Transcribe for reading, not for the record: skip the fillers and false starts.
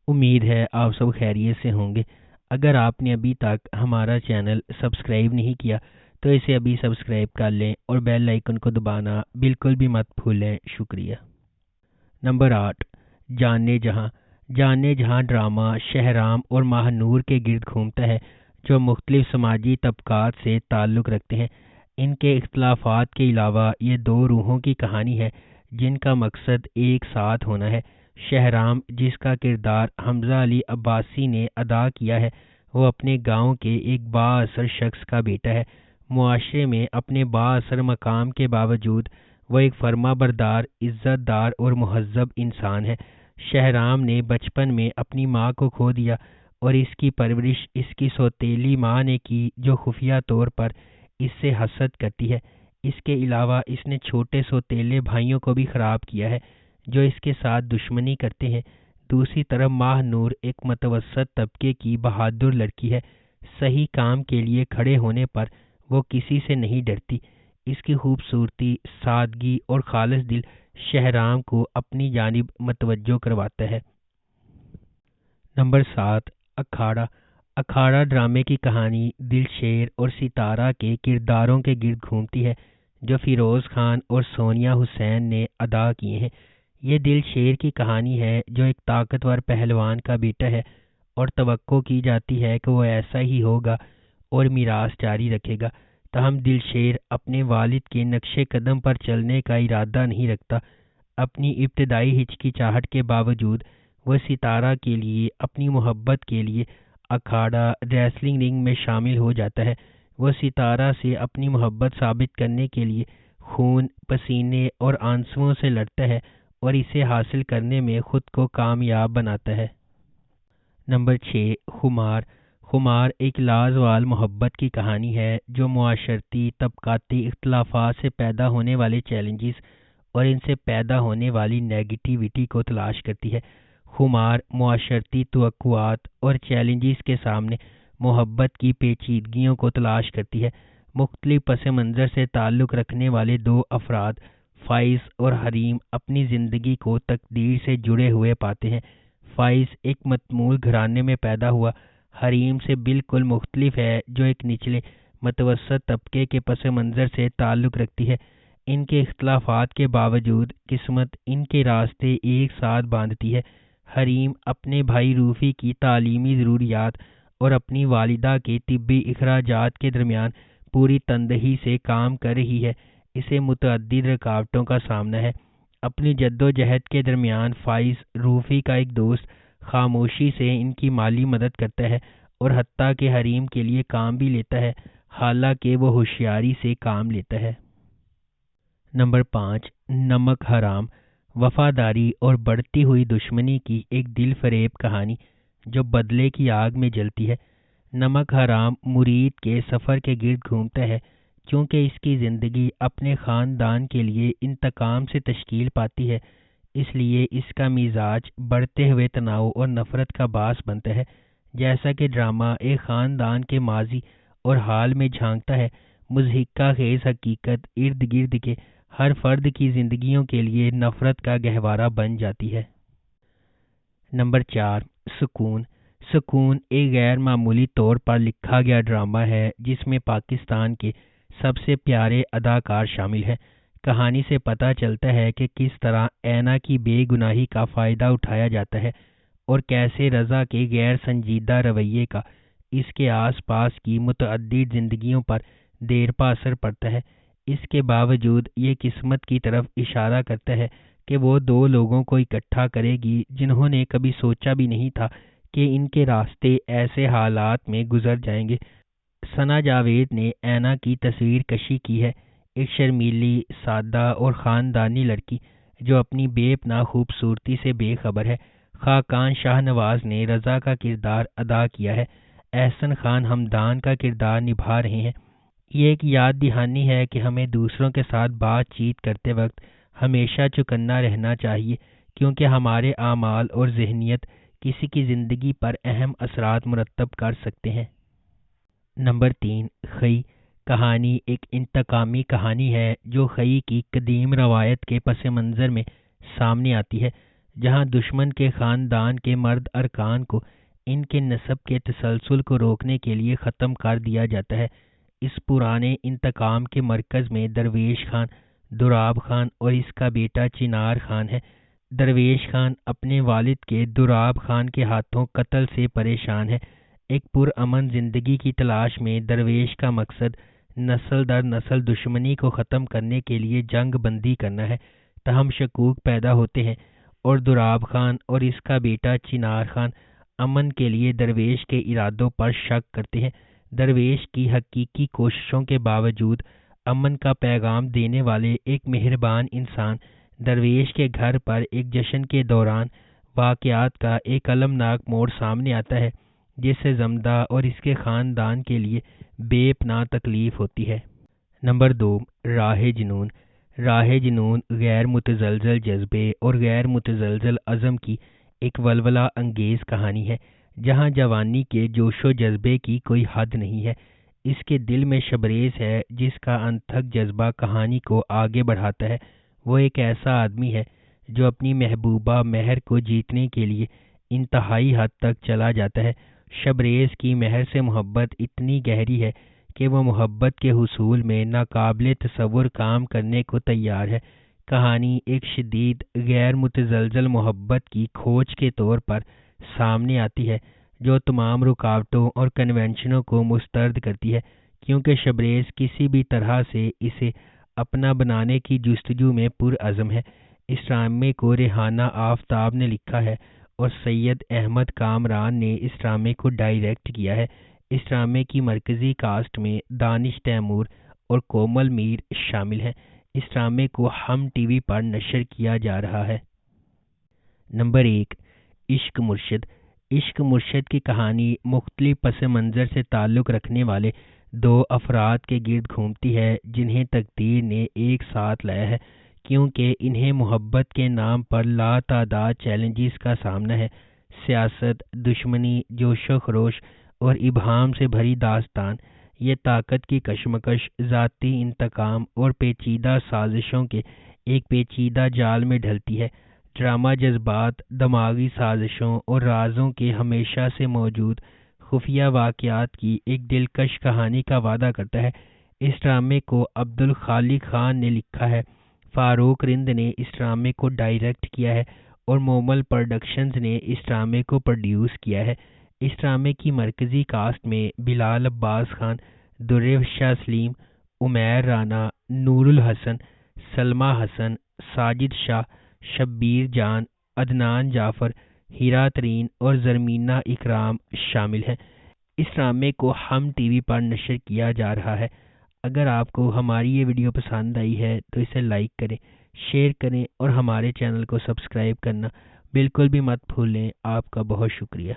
امید ہے آپ سب خیریت سے ہوں گے۔ اگر آپ نے ابھی تک ہمارا چینل سبسکرائب نہیں کیا تو اسے ابھی سبسکرائب کر لیں اور بیل آئیکن کو دبانا بالکل بھی مت بھولیں۔ شکریہ۔ نمبر 8، جانے جہاں۔ جانے جہاں ڈرامہ شہرام اور ماہ نور کے گرد گھومتا ہے، جو مختلف سماجی طبقات سے تعلق رکھتے ہیں۔ ان کے اختلافات کے علاوہ یہ دو روحوں کی کہانی ہے جن کا مقصد ایک ساتھ ہونا ہے۔ شہرام، جس کا کردار حمزہ علی عباسی نے ادا کیا ہے، وہ اپنے گاؤں کے ایک بااثر شخص کا بیٹا ہے۔ معاشرے میں اپنے بااثر مقام کے باوجود وہ ایک فرما بردار، عزت دار اور مہذب انسان ہے۔ شہرام نے بچپن میں اپنی ماں کو کھو دیا اور اس کی پرورش اس کی سوتیلی ماں نے کی، جو خفیہ طور پر اس سے حسد کرتی ہے۔ اس کے علاوہ اس نے چھوٹے سوتیلے بھائیوں کو بھی خراب کیا ہے، جو اس کے ساتھ دشمنی کرتے ہیں۔ دوسری طرف ماہ نور ایک متوسط طبقے کی بہادر لڑکی ہے۔ صحیح کام کے لیے کھڑے ہونے پر وہ کسی سے نہیں ڈرتی۔ اس کی خوبصورتی، سادگی اور خالص دل شہرام کو اپنی جانب متوجہ کرواتا ہے۔ نمبر 7، اکھاڑا۔ اکھاڑا ڈرامے کی کہانی دل شیر اور ستارہ کے کرداروں کے گرد گھومتی ہے، جو فیروز خان اور سونیا حسین نے ادا کیے ہیں۔ یہ دل شیر کی کہانی ہے، جو ایک طاقتور پہلوان کا بیٹا ہے اور توقع کی جاتی ہے کہ وہ ایسا ہی ہوگا اور میراث جاری رکھے گا۔ تاہم دل شیر اپنے والد کے نقش قدم پر چلنے کا ارادہ نہیں رکھتا۔ اپنی ابتدائی ہچکچاہٹ کے باوجود وہ ستارہ کے لیے اپنی محبت کے لیے اکھاڑا ریسلنگ رنگ میں شامل ہو جاتا ہے۔ وہ ستارہ سے اپنی محبت ثابت کرنے کے لیے خون، پسینے اور آنسوؤں سے لڑتا ہے اور اسے حاصل کرنے میں خود کو کامیاب بناتا ہے۔ نمبر 6، خمار۔ خمار ایک لازوال محبت کی کہانی ہے، جو معاشرتی طبقاتی اختلافات سے پیدا ہونے والے چیلنجز اور ان سے پیدا ہونے والی نیگیٹیوٹی کو تلاش کرتی ہے۔ خمار معاشرتی توقعات اور چیلنجز کے سامنے محبت کی پیچیدگیوں کو تلاش کرتی ہے۔ مختلف پس منظر سے تعلق رکھنے والے دو افراد، فائز اور حریم، اپنی زندگی کو تقدیر سے جڑے ہوئے پاتے ہیں۔ فائز ایک متمول گھرانے میں پیدا ہوا، حریم سے بالکل مختلف ہے، جو ایک نچلے متوسط طبقے کے پس منظر سے تعلق رکھتی ہے۔ ان کے اختلافات کے باوجود قسمت ان کے راستے ایک ساتھ باندھتی ہے۔ حریم اپنے بھائی روفی کی تعلیمی ضروریات اور اپنی والدہ کے طبی اخراجات کے درمیان پوری تندہی سے کام کر رہی ہے۔ اسے متعدد رکاوٹوں کا سامنا ہے۔ اپنی جد و جہد کے درمیان فائز، روفی کا ایک دوست، خاموشی سے ان کی مالی مدد کرتا ہے اور حتیٰ کہ حریم کے لیے کام بھی لیتا ہے، حالانکہ وہ ہوشیاری سے کام لیتا ہے۔ نمبر 5، نمک حرام۔ وفاداری اور بڑھتی ہوئی دشمنی کی ایک دل فریب کہانی، جو بدلے کی آگ میں جلتی ہے۔ نمک حرام مرید کے سفر کے گرد گھومتا ہے، کیونکہ اس کی زندگی اپنے خاندان کے لیے انتقام سے تشکیل پاتی ہے۔ اس لیے اس کا مزاج بڑھتے ہوئے تناؤ اور نفرت کا باعث بنتا ہے۔ جیسا کہ ڈرامہ ایک خاندان کے ماضی اور حال میں جھانکتا ہے، مضحکہ خیز حقیقت ارد گرد کے ہر فرد کی زندگیوں کے لیے نفرت کا گہوارہ بن جاتی ہے۔ نمبر 4، سکون۔ سکون ایک غیر معمولی طور پر لکھا گیا ڈرامہ ہے، جس میں پاکستان کے سب سے پیارے اداکار شامل ہیں۔ کہانی سے پتہ چلتا ہے کہ کس طرح اینا کی بے گناہی کا فائدہ اٹھایا جاتا ہے اور کیسے رضا کے غیر سنجیدہ رویے کا اس کے آس پاس کی متعدد زندگیوں پر دیر پا اثر پڑتا ہے۔ اس کے باوجود یہ قسمت کی طرف اشارہ کرتا ہے کہ وہ دو لوگوں کو اکٹھا کرے گی جنہوں نے کبھی سوچا بھی نہیں تھا کہ ان کے راستے ایسے حالات میں گزر جائیں گے۔ ثنا جاوید نے اینا کی تصویر کشی کی ہے، ایک شرمیلی، سادہ اور خاندانی لڑکی جو اپنی بے پناہ خوبصورتی سے بے خبر ہے۔ خاقان شاہ نواز نے رضا کا کردار ادا کیا ہے، احسن خان حمدان کا کردار نبھا رہے ہیں۔ یہ ایک یاد دہانی ہے کہ ہمیں دوسروں کے ساتھ بات چیت کرتے وقت ہمیشہ چوکنا رہنا چاہیے، کیونکہ ہمارے اعمال اور ذہنیت کسی کی زندگی پر اہم اثرات مرتب کر سکتے ہیں۔ نمبر 3، خئی۔ کہانی ایک انتقامی کہانی ہے، جو خئی کی قدیم روایت کے پس منظر میں سامنے آتی ہے۔ جہاں دشمن کے خاندان کے مرد ارکان کو ان کے نسب کے تسلسل کو روکنے کے لیے ختم کر دیا جاتا ہے۔ اس پرانے انتقام کے مرکز میں درویش خان، دوراب خان اور اس کا بیٹا چنار خان ہے۔ درویش خان اپنے والد کے دوراب خان کے ہاتھوں قتل سے پریشان ہے۔ ایک پرامن زندگی کی تلاش میں درویش کا مقصد نسل در نسل دشمنی کو ختم کرنے کے لیے جنگ بندی کرنا ہے۔ تاہم شکوک پیدا ہوتے ہیں اور دوراب خان اور اس کا بیٹا چنار خان امن کے لیے درویش کے ارادوں پر شک کرتے ہیں۔ درویش کی حقیقی کوششوں کے باوجود امن کا پیغام دینے والے ایک مہربان انسان درویش کے گھر پر ایک جشن کے دوران واقعات کا ایک المناک موڑ سامنے آتا ہے جس سے زمدہ اور اس کے خاندان کے لیے بے پناہ تکلیف ہوتی ہے۔ نمبر 2، راہ جنون۔ راہ جنون غیر متزلزل جذبے اور غیر متزلزل عزم کی ایک ولولہ انگیز کہانی ہے جہاں جوانی کے جوش و جذبے کی کوئی حد نہیں ہے۔ اس کے دل میں شبریز ہے جس کا انتھک جذبہ کہانی کو آگے بڑھاتا ہے۔ وہ ایک ایسا آدمی ہے جو اپنی محبوبہ مہر کو جیتنے کے لیے انتہائی حد تک چلا جاتا ہے۔ شبریز کی مہر سے محبت اتنی گہری ہے کہ وہ محبت کے حصول میں ناقابل تصور کام کرنے کو تیار ہے۔ کہانی ایک شدید غیر متزلزل محبت کی کھوج کے طور پر سامنے آتی ہے جو تمام رکاوٹوں اور کنونشنوں کو مسترد کرتی ہے، کیونکہ شبریز کسی بھی طرح سے اسے اپنا بنانے کی جستجو میں پرعزم ہے۔ اس ڈرامے کو ریحانہ آفتاب نے لکھا ہے اور سید احمد کامران نے اس ڈرامے کو ڈائریکٹ کیا ہے۔ اس ڈرامے کی مرکزی کاسٹ میں دانش تیمور اور کومل میر شامل ہیں۔ اس ڈرامے کو ہم ٹی وی پر نشر کیا جا رہا ہے۔ نمبر 1، عشق مرشد۔ عشق مرشد کی کہانی مختلف پس منظر سے تعلق رکھنے والے دو افراد کے گرد گھومتی ہے جنہیں تقدیر نے ایک ساتھ لایا ہے، کیونکہ انہیں محبت کے نام پر لاتعداد چیلنجز کا سامنا ہے۔ سیاست، دشمنی، جوش و خروش اور ابہام سے بھری داستان یہ طاقت کی کشمکش، ذاتی انتقام اور پیچیدہ سازشوں کے ایک پیچیدہ جال میں ڈھلتی ہے۔ ڈرامہ جذبات، دماغی سازشوں اور رازوں کے ہمیشہ سے موجود خفیہ واقعات کی ایک دلکش کہانی کا وعدہ کرتا ہے۔ اس ڈرامے کو عبدالخالق خان نے لکھا ہے، فاروق رند نے اس ڈرامے کو ڈائریکٹ کیا ہے اور مومل پروڈکشنز نے اس ڈرامے کو پروڈیوس کیا ہے۔ اس ڈرامے کی مرکزی کاسٹ میں بلال عباس خان، درِ شاہ سلیم، عمیر رانا، نور الحسن، سلمیٰ حسن، ساجد شاہ، شبیر جان، عدنان جعفر، ہیرا ترین اور زرمینہ اکرام شامل ہیں۔ اس ڈرامے کو ہم ٹی وی پر نشر کیا جا رہا ہے۔ اگر آپ کو ہماری یہ ویڈیو پسند آئی ہے تو اسے لائک کریں، شیئر کریں اور ہمارے چینل کو سبسکرائب کرنا بالکل بھی مت بھولیں۔ آپ کا بہت شکریہ۔